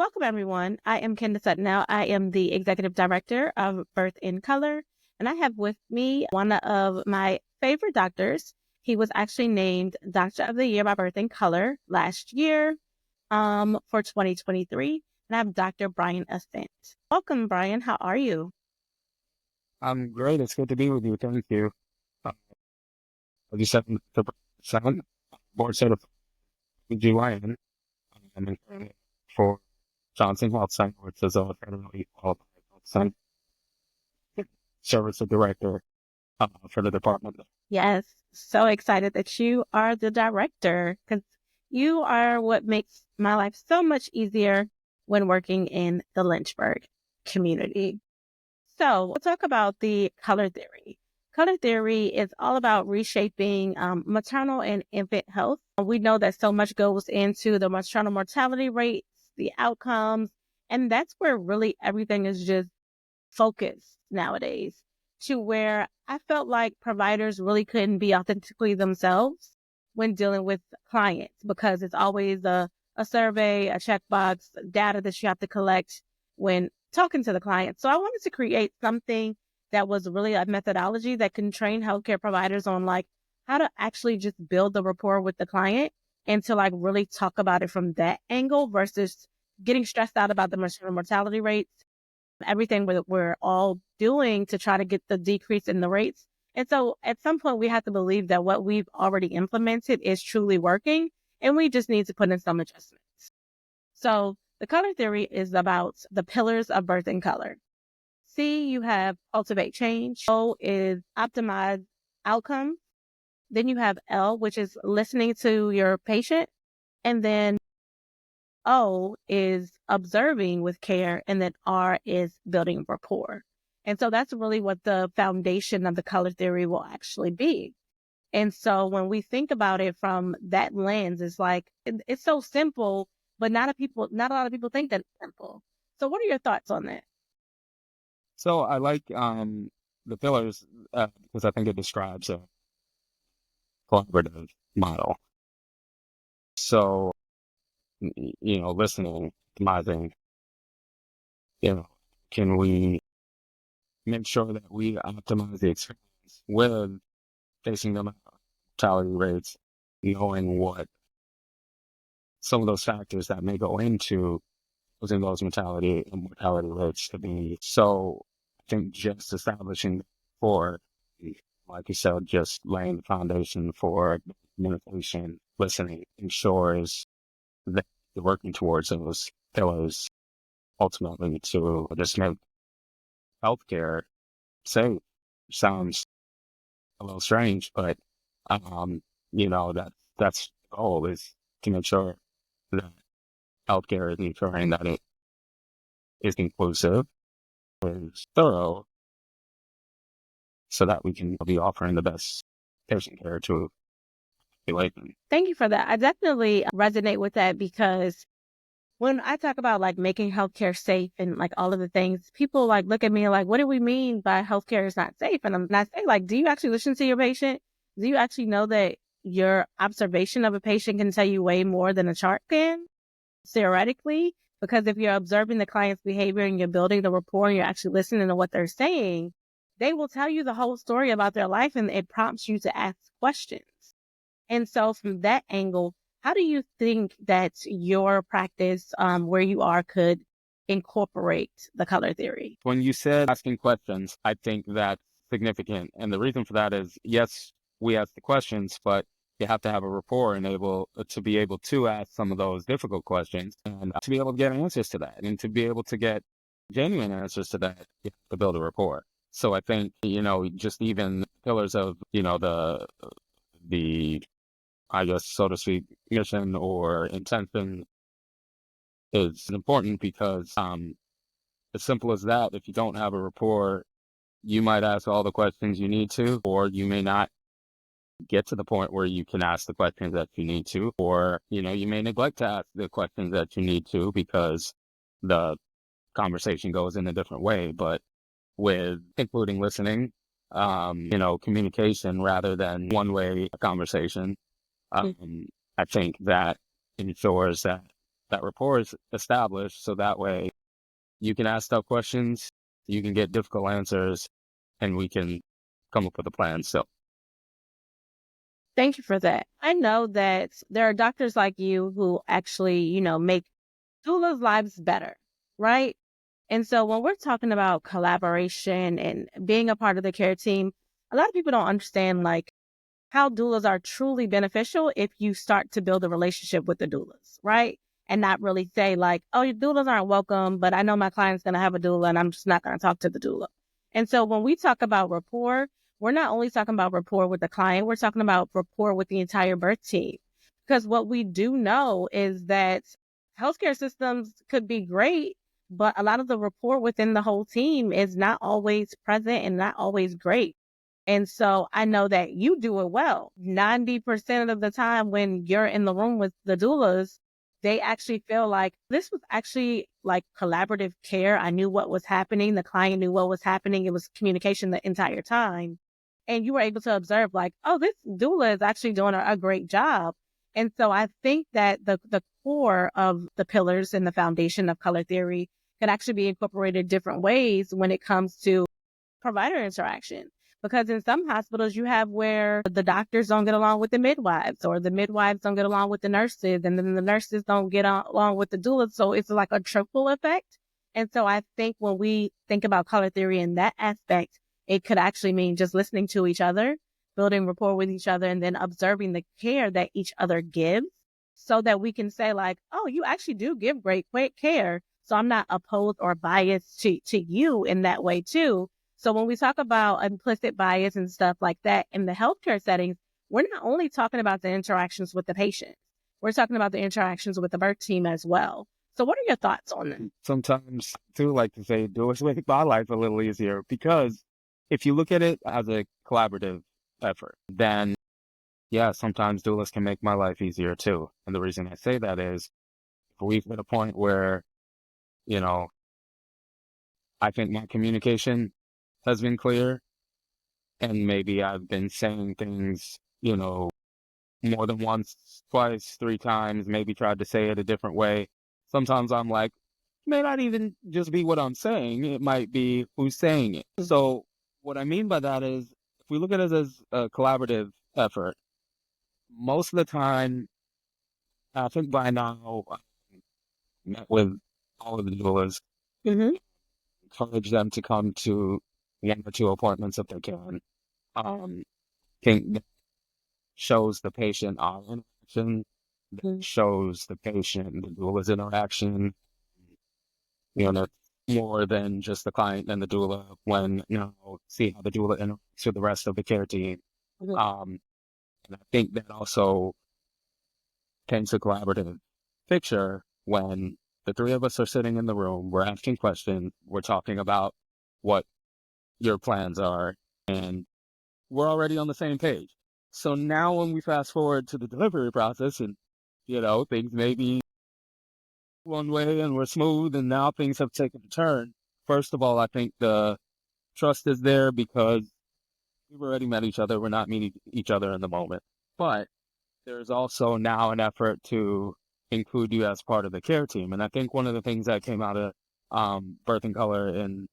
Welcome, everyone. I am Kendra Sutton. I am the Executive Director of Birth in Color, and I have with me one of my favorite doctors. He was actually named Doctor of the Year by Birth in Color last year for 2023, and I have Dr. Brian Ascent. Welcome, Brian. How are you? I'm great. It's good to be with you. Thank you. Uh, as you said, the seven board certified GYN and for Johnson Health Center, which is a federally qualified health center, service director for the department. Yes, so excited that you are the director because you are what makes my life so much easier when working in the Lynchburg community. So we'll talk about the color theory. Color theory is all about reshaping maternal and infant health. We know that so much goes into the maternal mortality rates, the outcomes, and that's where really everything is just focused nowadays, to where I felt like providers really couldn't be authentically themselves when dealing with clients because it's always a survey, a checkbox, data that you have to collect when talking to the client. So I wanted to create something that was really a methodology that can train healthcare providers on like how to actually just build the rapport with the client and to like really talk about it from that angle versus getting stressed out about the maternal mortality rates, everything we're all doing to try to get the decrease in the rates. And so at some point, we have to believe that what we've already implemented is truly working, and we just need to put in some adjustments. So the color theory is about the pillars of birth and color. C, you have cultivate change. O is optimize outcome. Then you have L, which is listening to your patient. And then O is observing with care, and then R is building rapport. And so that's really what the foundation of the color theory will actually be. And so when we think about it from that lens, it's like it's so simple, but not a lot of people think that it's simple. So what are your thoughts on that? So I like the pillars because I think it describes a collaborative model. So listening, optimizing, can we make sure that we optimize the experience with facing the mortality rates, knowing what some of those factors that may go into causing those mortality and mortality rates to be. So I think just establishing for, like you said, just laying the foundation for communication, listening, ensures that you're working towards those pillars ultimately to just make healthcare safe. Sounds a little strange, but um, that's the goal is to make sure that healthcare is ensuring that it is inclusive, is thorough, so that we can be offering the best patient care to the population. Thank you for that. I definitely resonate with that because when I talk about like making healthcare safe and like all of the things, people like look at me like, what do we mean by healthcare is not safe? And I'm not saying like, do you actually listen to your patient? Do you actually know that your observation of a patient can tell you way more than a chart can, theoretically? Because if you're observing the client's behavior and you're building the rapport and you're actually listening to what they're saying, they will tell you the whole story about their life and it prompts you to ask questions. And so from that angle, how do you think that your practice, where you are, could incorporate the color theory? When you said asking questions, I think that's significant. And the reason for that is, yes, we ask the questions, but you have to have a rapport and able to be able to ask some of those difficult questions and to be able to get answers to that and to be able to get genuine answers to that, you have to build a rapport. So I think, just even pillars of, the I guess, so to speak, mission or intention is important because as simple as that, if you don't have a rapport, you might ask all the questions you need to, or you may not get to the point where you can ask the questions that you need to, or, you may neglect to ask the questions that you need to because the conversation goes in a different way. But with including listening, communication rather than one-way conversation, Mm. I think that ensures that that rapport is established, so that way you can ask tough questions, you can get difficult answers, and we can come up with a plan. So Thank you for that. I know that there are doctors like you who actually, make doulas' lives better, right? And so when we're talking about collaboration and being a part of the care team, a lot of people don't understand like how doulas are truly beneficial if you start to build a relationship with the doulas, right? And not really say like, oh, your doulas aren't welcome, but I know my client's going to have a doula and I'm just not going to talk to the doula. And so when we talk about rapport, we're not only talking about rapport with the client, we're talking about rapport with the entire birth team. Because what we do know is that healthcare systems could be great, but a lot of the rapport within the whole team is not always present and not always great. And so I know that you do it well. 90% of the time when you're in the room with the doulas, they actually feel like this was actually like collaborative care. I knew what was happening. The client knew what was happening. It was communication the entire time. And you were able to observe like, oh, this doula is actually doing a great job. And so I think that the core of the pillars and the foundation of color theory can actually be incorporated different ways when it comes to provider interaction. Because in some hospitals, you have where the doctors don't get along with the midwives, or the midwives don't get along with the nurses, and then the nurses don't get along with the doulas. So it's like a triple effect. And so I think when we think about color theory in that aspect, it could actually mean just listening to each other, building rapport with each other, and then observing the care that each other gives so that we can say like, oh, you actually do give great care. So I'm not opposed or biased to you in that way too. So when we talk about implicit bias and stuff like that in the healthcare settings, we're not only talking about the interactions with the patient, we're talking about the interactions with the birth team as well. So what are your thoughts on that? sometimes too, like to say, do it make my life a little easier, because if you look at it as a collaborative effort, then yeah, sometimes doulas can make my life easier too. And the reason I say that is if we've hit a point where, you know, I think my communication has been clear, and maybe I've been saying things, more than once, twice, three times, maybe tried to say it a different way. Sometimes I'm like, may not even just be what I'm saying. It might be who's saying it. So what I mean by that is if we look at it as a collaborative effort, most of the time, I think by now, I met with all of the doulas, Mm-hmm. encourage them to come to one or two appointments if they can. Um, think that shows the patient our interaction, that shows the patient the doula's interaction, that's more than just the client and the doula when, see how the doula interacts with the rest of the care team. Mm-hmm. And I think that also paints a collaborative picture when the three of us are sitting in the room, we're asking questions, we're talking about what your plans are, and we're already on the same page. So now when we fast forward to the delivery process and, things may be one way and we're smooth and now things have taken a turn. First of all, I think the trust is there because we've already met each other. We're not meeting each other in the moment. But there's also now an effort to include you as part of the care team. And I think one of the things that came out of Birth and Color in,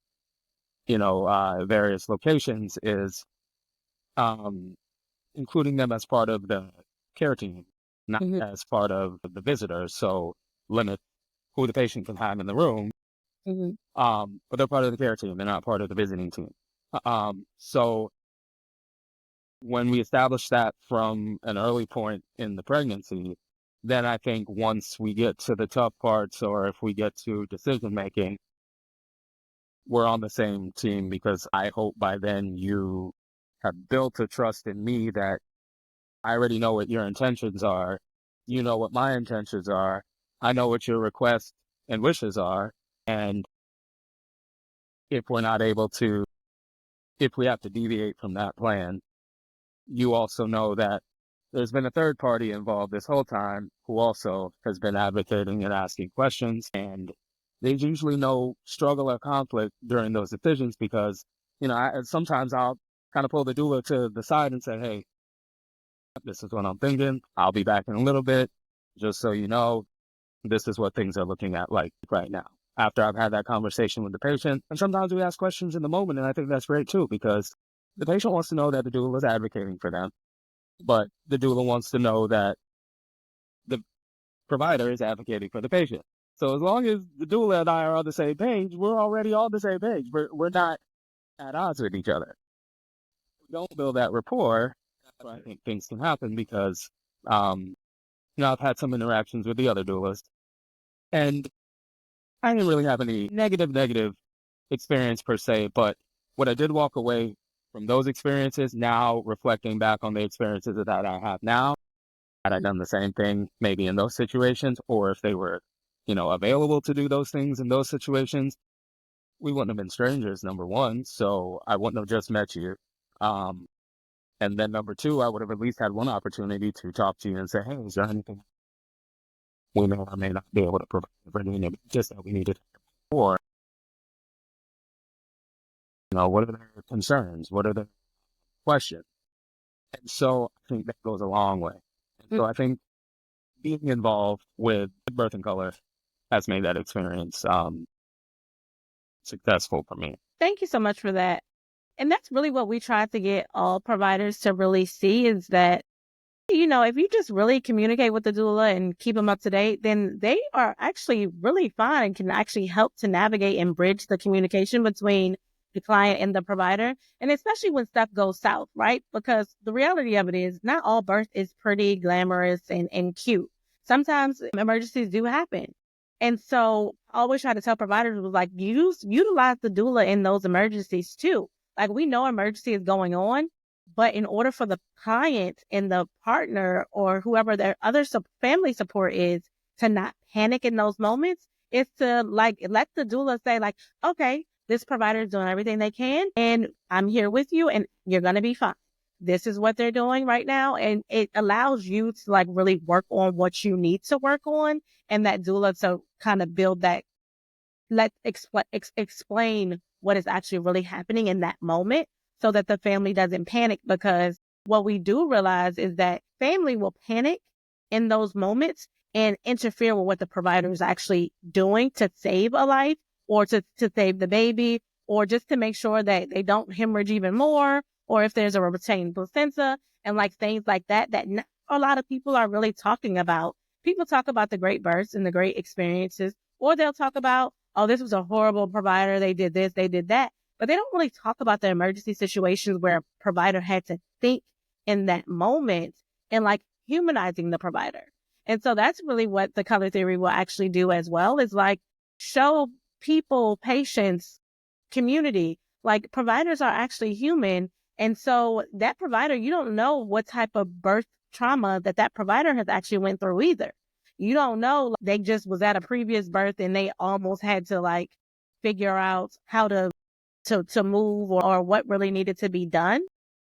various locations is um, including them as part of the care team, not Mm-hmm. as part of the visitors. So limit who the patient can have in the room. Mm-hmm. But they're part of the care team. They're not part of the visiting team. So when we establish that from an early point in the pregnancy, then I think once we get to the tough parts or if we get to decision making, we're on the same team because I hope by then you have built a trust in me that I already know what your intentions are. You know what my intentions are. I know what your requests and wishes are. And if we're not able to, if we have to deviate from that plan, you also know that there's been a third party involved this whole time who also has been advocating and asking questions. And there's usually no struggle or conflict during those decisions because, sometimes I'll kind of pull the doula to the side and say, hey, this is what I'm thinking. I'll be back in a little bit. Just so you know, this is what things are looking at like right now. After I've had that conversation with the patient, and sometimes we ask questions in the moment, and I think that's great too, because the patient wants to know that the doula is advocating for them, but the doula wants to know that the provider is advocating for the patient. So as long as the doula and I are on the same page, we're already on the same page. We're not at odds with each other. If we don't build that rapport, that's where I think things can happen, because I've had some interactions with the other doulas, and I didn't really have any negative experience per se, but what I did walk away from those experiences, now reflecting back on the experiences that I have now, had I done the same thing maybe in those situations, or if they were, available to do those things in those situations, we wouldn't have been strangers, number one. So I wouldn't have just met you. And then number two, I would have at least had one opportunity to talk to you and say, hey, is there anything we may or may not be able to provide for you, just that we needed? Or, what are their concerns? What are their questions? And so I think that goes a long way. And so I think being involved with Birth in Color has made that experience successful for me. Thank you so much for that. And that's really what we try to get all providers to really see, is that, if you just really communicate with the doula and keep them up to date, then they are actually really fine and can actually help to navigate and bridge the communication between the client and the provider. And especially when stuff goes south, right? Because the reality of it is not all birth is pretty glamorous and cute. Sometimes emergencies do happen. And so I always try to tell providers, like, utilize the doula in those emergencies too. Like, we know emergency is going on, but in order for the client and the partner or whoever their other family support is to not panic in those moments, is to let the doula say, like, okay, this provider is doing everything they can and I'm here with you and you're going to be fine. This is what they're doing right now. And it allows you to really work on what you need to work on, and that doula to kind of build that, explain what is actually really happening in that moment, so that the family doesn't panic. Because what we do realize is that family will panic in those moments and interfere with what the provider is actually doing to save a life, or to save the baby, or just to make sure that they don't hemorrhage even more, or if there's a retained placenta and things like that, that not a lot of people are really talking about. People talk about the great births and the great experiences, or they'll talk about, oh, this was a horrible provider. They did this, they did that. But they don't really talk about the emergency situations where a provider had to think in that moment and humanizing the provider. And so that's really what the color theory will actually do as well, is show people, patients, community, providers are actually human. And so that provider, you don't know what type of birth trauma that provider has actually went through either. You don't know, they just was at a previous birth and they almost had to figure out how to move, or what really needed to be done.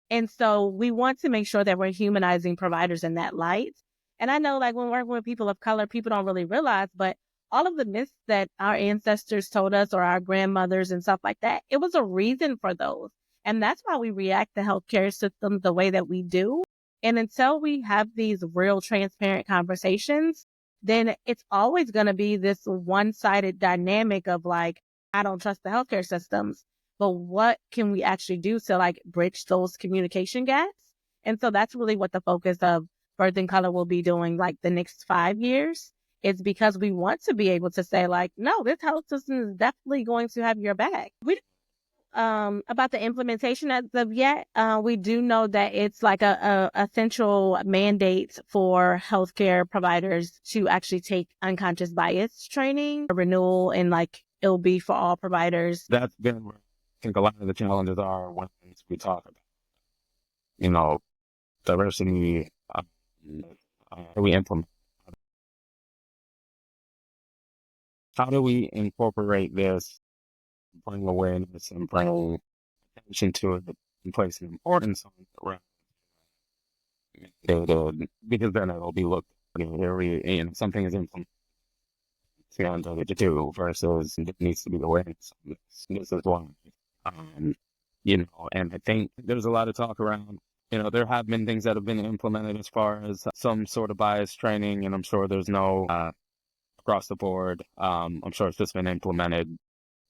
And so we want to make sure that we're humanizing providers in that light. And I know when working with people of color, people don't really realize, but all of the myths that our ancestors told us, or our grandmothers and stuff like that, it was a reason for those. And that's why we react to healthcare systems the way that we do. And until we have these real transparent conversations, then it's always going to be this one-sided dynamic of I don't trust the healthcare systems. But what can we actually do to bridge those communication gaps? And so that's really what the focus of Birth in Color will be doing the next 5 years. It's because we want to be able to say no, this health system is definitely going to have your back. We about the implementation as of yet, we do know that it's a central mandate for healthcare providers to actually take unconscious bias training, renewal, and it'll be for all providers. That's been where I think a lot of the challenges are when we talk about, diversity, we implement. How do we incorporate this, bring awareness and bring attention to it, and place an importance on it, right? Because then it'll be looked at, something is implemented to do versus it needs to be awareness. This is why. And I think there's a lot of talk around, there have been things that have been implemented as far as some sort of bias training, and I'm sure there's no across the board. I'm sure it's just been implemented,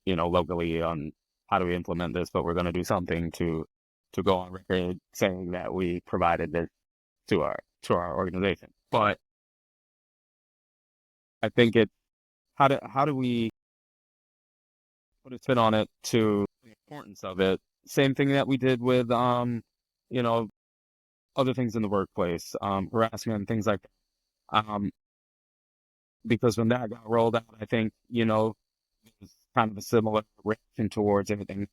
locally on how do we implement this, but we're going to do something to go on record saying that we provided this to our organization. But I think how do we put a spin on it to the importance of it? Same thing that we did with you know, other things in the workplace, harassment, things like that. Because when that got rolled out, I think, it was kind of a similar reaction towards everything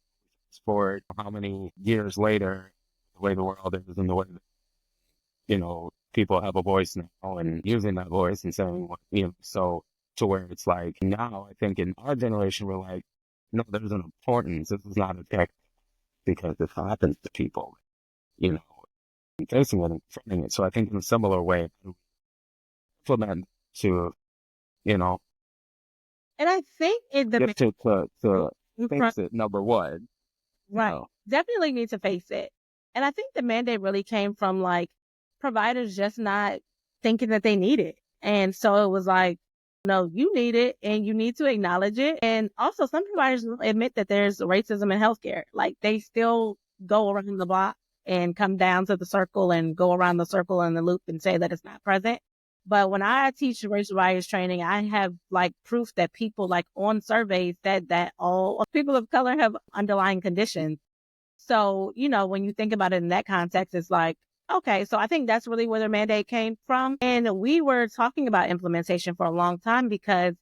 for how many years later, the way the world is and the way that, people have a voice now and using that voice and saying, so to where it's like now, I think in our generation, we're like, no, there's an importance. This is not a tech because this happens to people, you know, and facing it and confronting it. So I think in a similar way, implement to, you know, And I think in the get to front, face it, number one, right, definitely need to face it. And I think the mandate really came from like providers just not thinking that they need it. And so it was like, no, you need it and you need to acknowledge it. And also some providers admit that there's racism in healthcare. Like they still go around the block and come down to the circle and go around the circle and the loop and say that it's not present. But when I teach racial bias training, I have like proof that people like on surveys that all people of color have underlying conditions. So, when you think about it in that context, it's like, okay, so I think that's really where the mandate came from. And we were talking about implementation for a long time because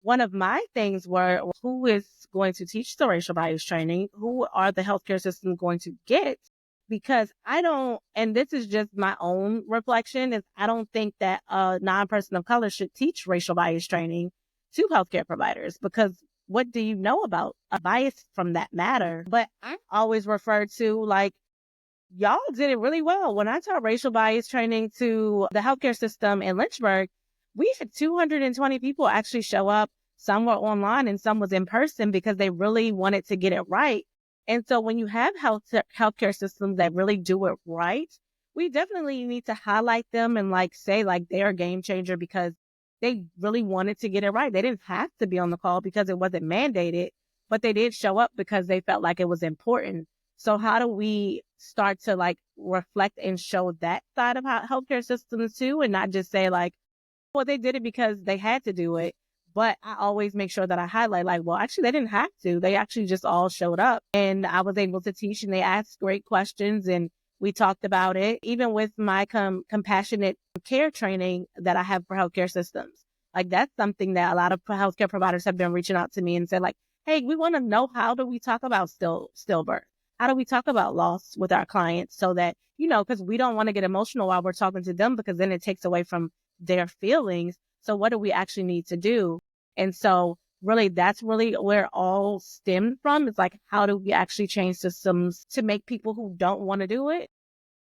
one of my things were who is going to teach the racial bias training? Who are the healthcare system going to get? Because I don't, and this is just my own reflection, is I don't think that a non-person of color should teach racial bias training to healthcare providers because what do you know about a bias from that matter? But I always refer to like, y'all did it really well. When I taught racial bias training to the healthcare system in Lynchburg, we had 220 people actually show up. Some were online and some was in person because they really wanted to get it right. And so when you have healthcare systems that really do it right, we definitely need to highlight them and like say like they're a game changer because they really wanted to get it right. They didn't have to be on the call because it wasn't mandated, but they did show up because they felt like it was important. So how do we start to like reflect and show that side of how healthcare systems too, and not just say like, well, they did it because they had to do it. But I always make sure that I highlight like, well, actually they didn't have to. They actually just all showed up and I was able to teach and they asked great questions and we talked about it. Even with my compassionate care training that I have for healthcare systems. Like that's something that a lot of healthcare providers have been reaching out to me and said like, hey, we want to know how do we talk about stillbirth? How do we talk about loss with our clients so that, because we don't want to get emotional while we're talking to them because then it takes away from their feelings. So what do we actually need to do? And so really, that's really where it all stemmed from. It's like, how do we actually change systems to make people who don't want to do it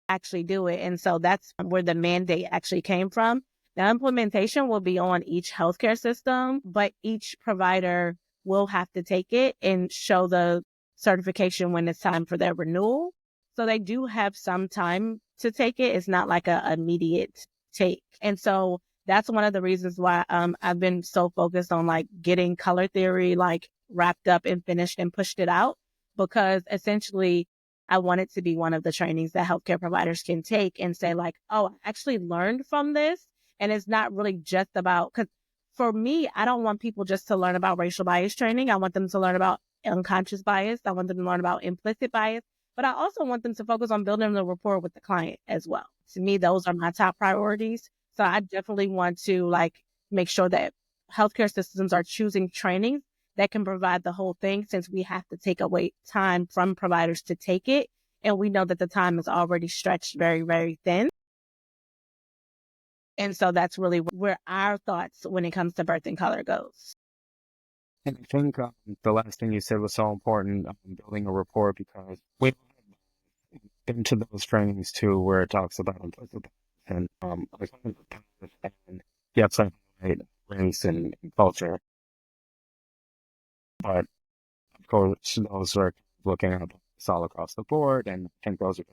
actually do it? And so that's where the mandate actually came from. Now, implementation will be on each healthcare system, but each provider will have to take it and show the certification when it's time for their renewal. So they do have some time to take it. It's not like a immediate take. And so that's one of the reasons why I've been so focused on like getting color theory like wrapped up and finished and pushed it out because essentially I want it to be one of the trainings that healthcare providers can take and say like, oh, I actually learned from this. And it's not really just about, because for me, I don't want people just to learn about racial bias training. I want them to learn about unconscious bias. I want them to learn about implicit bias, but I also want them to focus on building the rapport with the client as well. To me, those are my top priorities. So I definitely want to like make sure that healthcare systems are choosing trainings that can provide the whole thing since we have to take away time from providers to take it. And we know that the time is already stretched very, very thin. And so that's really where our thoughts when it comes to birth and color goes. And I think the last thing you said was so important, building a rapport, because we've been to those trainings too, where it talks about implicit and and the upside right, race and culture. But of course, those are looking at this all across the board, and I think those are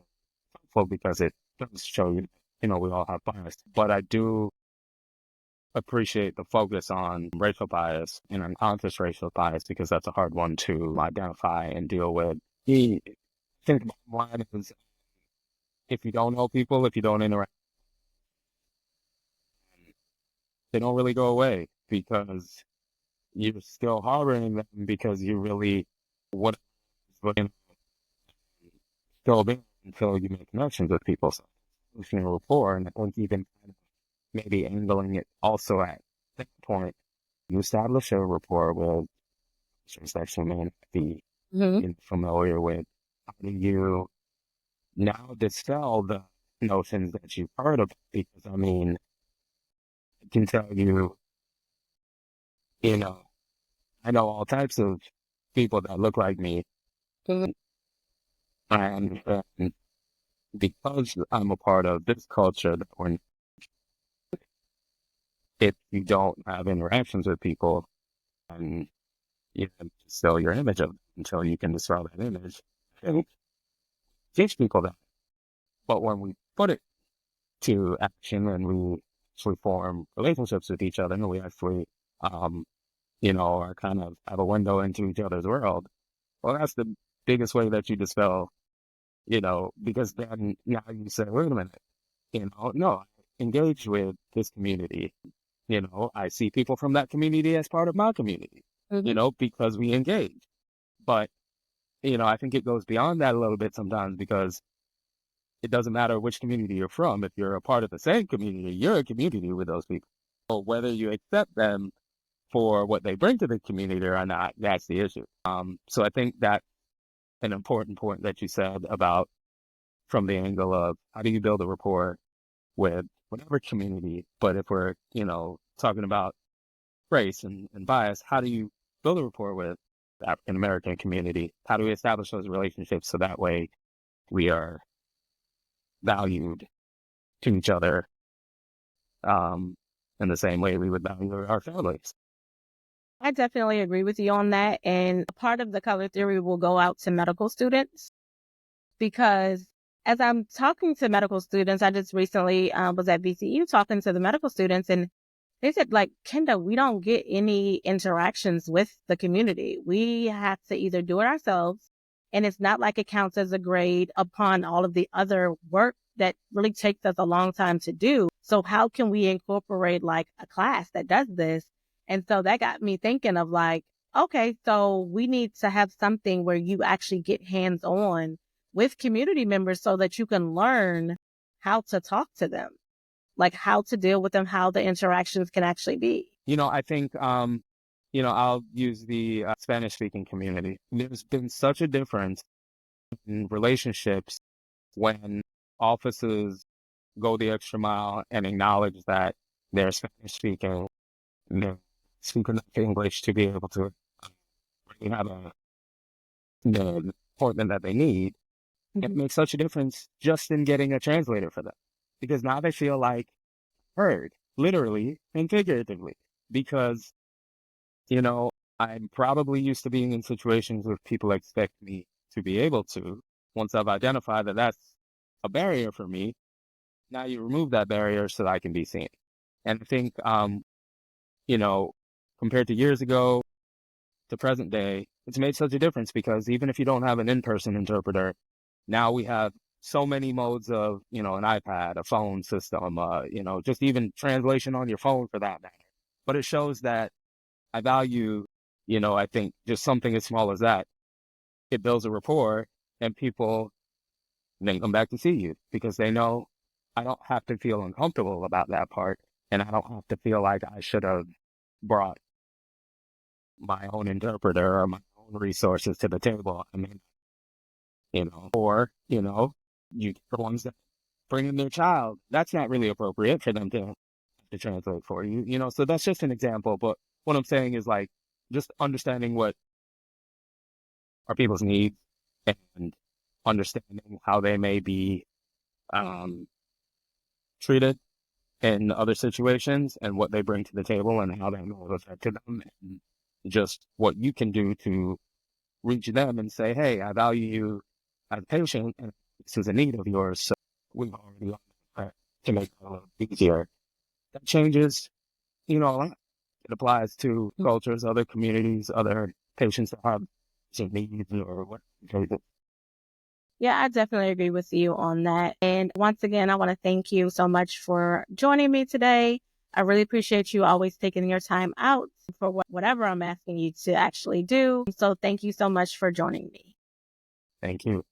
helpful because it does show you, we all have bias. But I do appreciate the focus on racial bias and unconscious racial bias because that's a hard one to identify and deal with. I think the bottom line is if you don't know people, if you don't interact, they don't really go away because you're still harboring them because you really what still there until you make connections with people. So establishing a rapport, and I think even maybe angling it also at that point, you establish a rapport with that you may not be familiar with. How do you now dispel the notions that you've heard of? Because I mean, I can tell you, you know, I know all types of people that look like me, and because I'm a part of this culture, that when if you don't have interactions with people, and you know, sell your image of them until you can dispel that image, and teach people that. But when we put it to action and we actually form relationships with each other and we actually, are kind of have a window into each other's world, well, that's the biggest way that you dispel, because then now you say, wait a minute, no, I engage with this community. I see people from that community as part of my community, because we engage. But, I think it goes beyond that a little bit sometimes because it doesn't matter which community you're from. If you're a part of the same community, you're a community with those people. So whether you accept them for what they bring to the community or not, that's the issue. So I think that's an important point that you said about from the angle of how do you build a rapport with whatever community, but if we're, talking about race and bias, how do you build a rapport with the African American community? How do we establish those relationships so that way we are valued to each other in the same way we would value our families? I definitely agree with you on that. And part of the color theory will go out to medical students because as I'm talking to medical students, I just recently was at VCU talking to the medical students and they said, like, Kenda, we don't get any interactions with the community. We have to either do it ourselves, and it's not like it counts as a grade upon all of the other work that really takes us a long time to do. So how can we incorporate like a class that does this? And so that got me thinking of like, okay, so we need to have something where you actually get hands on with community members so that you can learn how to talk to them, like how to deal with them, how the interactions can actually be. I think, I'll use the Spanish speaking community. There's been such a difference in relationships when offices go the extra mile and acknowledge that they're Spanish speaking, they're speaking enough English to be able to really have the appointment that they need. It makes such a difference just in getting a translator for them because now they feel like heard, literally and figuratively, because, I'm probably used to being in situations where people expect me to be able to. Once I've identified that that's a barrier for me, now you remove that barrier so that I can be seen. And I think, compared to years ago to present day, it's made such a difference because even if you don't have an in-person interpreter, now we have so many modes of, an iPad, a phone system, just even translation on your phone for that matter. But it shows that I value, I think just something as small as that. It builds a rapport and people then come back to see you because they know I don't have to feel uncomfortable about that part. And I don't have to feel like I should have brought my own interpreter or my own resources to the table. I mean, or, you get the ones that bring in their child. That's not really appropriate for them to translate for you, so that's just an example. But what I'm saying is like, just understanding what are people's needs and understanding how they may be treated in other situations and what they bring to the table and how that will affect them and just what you can do to reach them and say, hey, I value you as a patient and this is a need of yours. So we've already to make it a little easier. That changes a lot. It applies to cultures, other communities, other patients that have some needs or what. Yeah, I definitely agree with you on that. And once again, I want to thank you so much for joining me today. I really appreciate you always taking your time out for whatever I'm asking you to actually do. So thank you so much for joining me. Thank you.